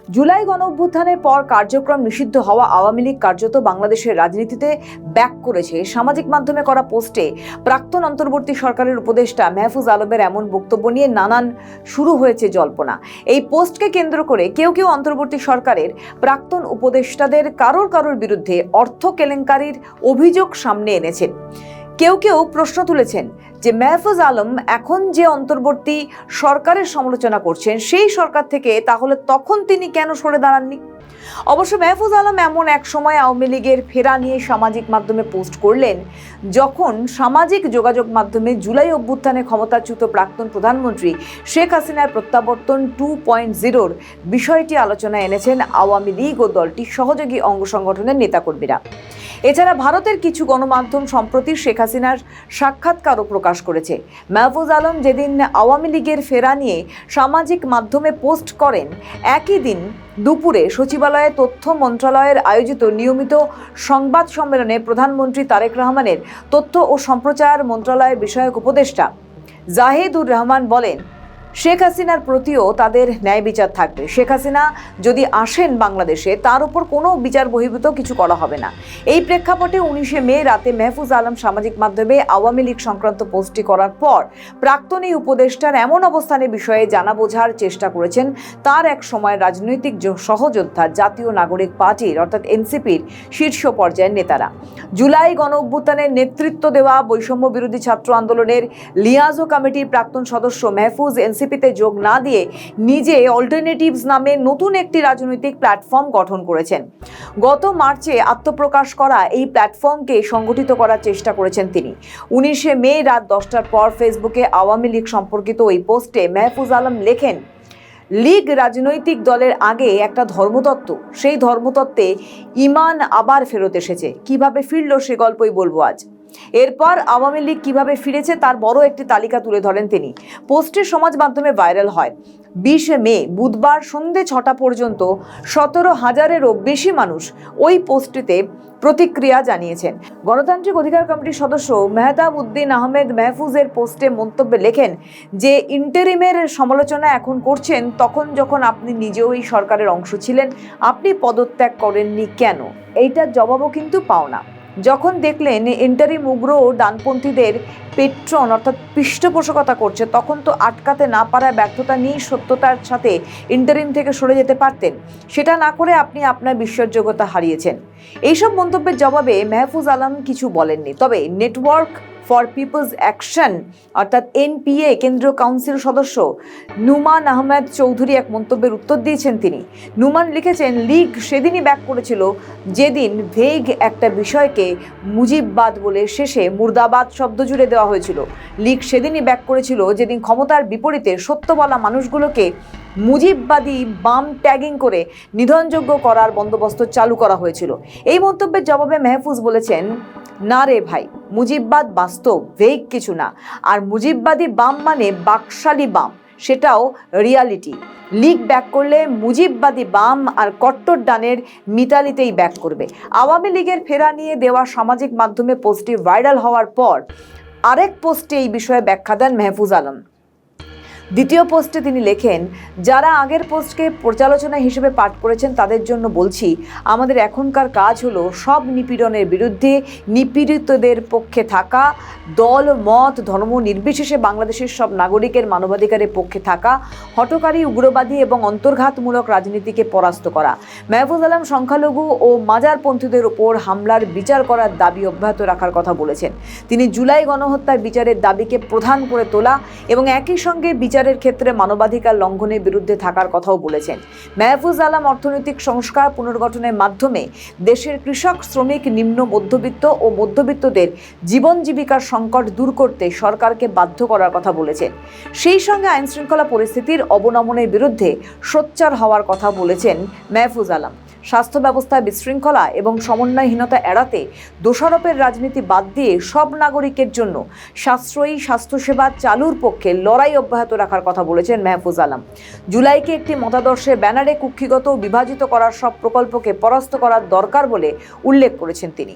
জুলাই গণঅভ্যুত্থানের পর কার্যক্রম নিষিদ্ধ হওয়া আওয়ামী লীগ কার্যত বাংলাদেশের রাজনীতিতে ব্যাক করেছে। সামাজিক মাধ্যমে করা পোস্টে প্রাক্তন অন্তর্বর্তী সরকারের উপদেষ্টা মাহফুজ আলমের এমন বক্তব্য নিয়ে নানান শুরু হয়েছে জল্পনা। এই পোস্টকে কেন্দ্র করে কেউ কেউ অন্তর্বর্তী সরকারের প্রাক্তন উপদেষ্টাদের কারোর বিরুদ্ধে অর্থ কেলেঙ্কারির অভিযোগ সামনে এনেছেন। কেউ কেউ প্রশ্ন তুলেছেন যে মাহফুজ আলম এখন যে অন্তর্বর্তী সরকারের সমালোচনা করছেন সেই সরকার থেকে তাহলে তখন তিনি কেন সরে দাঁড়াননি। অবশ্য মাহফুজ আলম এমন এক সময় আওয়ামী লীগের ফেরা নিয়ে সামাজিক মাধ্যমে পোস্ট করলেন যখন সামাজিক যোগাযোগ মাধ্যমে জুলাই অভ্যুত্থানে ক্ষমতাচ্যুত প্রাক্তন প্রধানমন্ত্রী শেখ হাসিনার প্রত্যাবর্তন 2.0-র বিষয়টি আলোচনায় এনেছেন আওয়ামী লীগ ও দলটির সহযোগী অঙ্গ সংগঠনের নেতাকর্মীরা। এছাড়া ভারতের কিছু গণমাধ্যম সম্প্রতি শেখ হাসিনার সাক্ষাৎকারও প্রকাশ করেছে। মাহফুজ আলম যেদিন আওয়ামী লীগের ফেরা নিয়ে সামাজিক মাধ্যমে পোস্ট করেন, একই দিন দুপুরে সচিবালয়ে তথ্য মন্ত্রণালয়ের আয়োজিত নিয়মিত সংবাদ সম্মেলনে প্রধানমন্ত্রী তারেক রহমানের তথ্য ও সম্প্রচার মন্ত্রণালয় বিষয়ক উপদেষ্টা জাহিদুর রহমান বলেন, শেখ হাসিনার প্রতিও তাদের ন্যায় বিচার থাকবে। শেখ হাসিনা যদি আসেন বাংলাদেশে, তার উপর কোনো বিচার বহির্ভূত কিছু করা হবে না। এই প্রেক্ষাপটে 19 মে রাতে মাহফুজ আলম সামাজিক মাধ্যমে আওয়ামী লীগ সংক্রান্ত পোস্টটি করার পর প্রাক্তন এই উপদেষ্টার এমন অবস্থানের বিষয়ে জানা বোঝার চেষ্টা করেছেন তার এক সময় রাজনৈতিক সহযোদ্ধা জাতীয় নাগরিক পার্টির অর্থাৎ এনসিপির শীর্ষ পর্যায়ের নেতারা। জুলাই গণঅভ্যুত্থানের নেতৃত্ব দেওয়া বৈষম্য বিরোধী ছাত্র আন্দোলনের লিয়াজো কমিটির প্রাক্তন সদস্য মাহফুজ এনসিপিতে যোগ না দিয়ে নিজে অল্টারনেটিভস নামে নতুন একটি রাজনৈতিক প্ল্যাটফর্ম গঠন করেছেন। গত মার্চে আত্মপ্রকাশ করা এই প্ল্যাটফর্মকে সংগঠিত করার চেষ্টা করেছেন তিনি। 19 মে রাত 10টার পর ফেসবুকে আওয়ামী লীগ সম্পর্কিত ওই পোস্টে মাহফুজ আলম লেখেন, লীগ রাজনৈতিক দলের আগে একটা ধর্মতত্ত্ব, সেই ধর্মতত্ত্বে ঈমান আবার ফেরত এসেছে। কিভাবে ফিরল সে গল্পই বলবো আজ। এরপর আওয়ামী লীগ কিভাবে ফিরেছে তার বড় একটি তালিকা তুলে ধরেন তিনি। পোস্টে সমাজ মাধ্যমে ভাইরাল হয়। 20 মে বুধবার সন্ধ্যে 6টা পর্যন্ত 17,000-এরও বেশি মানুষ ওই পোস্টটিতে প্রতিক্রিয়া জানিয়েছেন। গণতান্ত্রিক অধিকার কমিটির সদস্য মেহতাব উদ্দিন আহমেদ মাহফুজের পোস্টে মন্তব্যে লেখেন যে ইন্টারিমের সমালোচনা এখন করছেন, তখন যখন আপনি নিজেও এই সরকারের অংশ ছিলেন, আপনি পদত্যাগ করেননি কেন? এইটার জবাবও কিন্তু পাও না। যখন দেখলেন ইন্টারিম উগ্র ডানপন্থীদের পেট্রন অর্থাৎ পৃষ্ঠপোষকতা করছে, তখন তো আটকাতে না পারার ব্যর্থতা নিয়ে সত্যতার সাথে ইন্টারিম থেকে সরে যেতে পারতেন। সেটা না করে আপনি আপনার বিশ্বাসযোগ্যতা হারিয়েছেন। এইসব মন্তব্যের জবাবে মাহফুজ আলম কিছু বলেননি। তবে নেটওয়ার্ক ফর পিপলস অ্যাকশন অর্থাৎ এনপিএ কেন্দ্রীয় কাউন্সিল সদস্য নুমান আহমেদ চৌধুরী এক মন্তব্যের উত্তর দিয়েছেন তিনি। নুমান লিখেছেন, লীগ সেদিনই ব্যাক করেছিল যেদিন ভেগ একটা বিষয়কে মুজিববাদ বলে শেষে মুর্দাবাদ শব্দ জুড়ে দেওয়া হয়েছিল। লীগ সেদিনই ব্যাক করেছিল যেদিন ক্ষমতার বিপরীতে সত্য বলা মানুষগুলোকে মুজিববাদী বাম ট্যাগিং করে নিধনযোগ্য করার বন্দোবস্ত চালু করা হয়েছিল। এই মন্তব্যের জবাবে মাহফুজ বলেছেন, না রে ভাই, মুজিববাদ বাস্তব, ভেগ কিছু না। আর মুজিববাদী বাম মানে বাকশালী বাম, সেটাও রিয়ালিটি। লীগ ব্যাক করলে মুজিববাদী বাম আর কট্টর ডানের মিতালিতেই ব্যাক করবে। আওয়ামী লীগের ফেরা নিয়ে দেওয়া সামাজিক মাধ্যমে পোস্টটি ভাইরাল হওয়ার পর আরেক পোস্টে এই বিষয়ে ব্যাখ্যা দেন মাহফুজ আলম। দ্বিতীয় পোস্টে তিনি লেখেন, যারা আগের পোস্টকে পর্যালোচনা হিসেবে পাঠ করেছেন তাদের জন্য বলছি, আমাদের এখনকার কাজ হলো সব নিপীড়নের বিরুদ্ধে নিপীড়িতদের পক্ষে থাকা, দল মত ধর্ম নির্বিশেষে বাংলাদেশের সব নাগরিকের মানবাধিকারের পক্ষে থাকা, হঠকারী উগ্রবাদী এবং অন্তর্ঘাতমূলক রাজনীতিকে পরাস্ত করা। মাহফুজ আলম সংখ্যালঘু ও মাজারপন্থীদের ওপর হামলার বিচার করার দাবি অব্যাহত রাখার কথা বলেছেন। তিনি জুলাই গণহত্যার বিচারের দাবিকে প্রধান করে তোলা এবং একই সঙ্গে বিচারের ক্ষেত্রে মানবাধিকার লঙ্ঘনের বিরুদ্ধে থাকার কথাও বলেছেন। মাহফুজ আলম অর্থনৈতিক সংস্কার পুনর্গঠনের মাধ্যমে দেশের কৃষক, শ্রমিক, নিম্ন মধ্যবিত্ত ও মধ্যবিত্তদের জীবন জীবিকার সংকট দূর করতে সরকারকে বাধ্য করার কথা বলেছেন। সেই সঙ্গে আইনশৃঙ্খলা পরিস্থিতির অবনমনের বিরুদ্ধে সোচ্চার হওয়ার কথা বলেছেন মাহফুজ আলম। স্বাস্থ্য ব্যবস্থায় বিশৃঙ্খলা এবং সমন্বয়হীনতা এড়াতে দোষারোপের রাজনীতি বাদ দিয়ে সব নাগরিকের জন্য সাশ্রয়ী স্বাস্থ্যসেবা চালুর পক্ষে লড়াই অব্যাহত রাখার কথা বলেছেন মাহফুজ আলম। জুলাইকে একটি মতাদর্শের ব্যানারে কুক্ষিগত বিভাজিত করার সব প্রকল্পকে পরাস্ত করার দরকার বলে উল্লেখ করেছেন তিনি।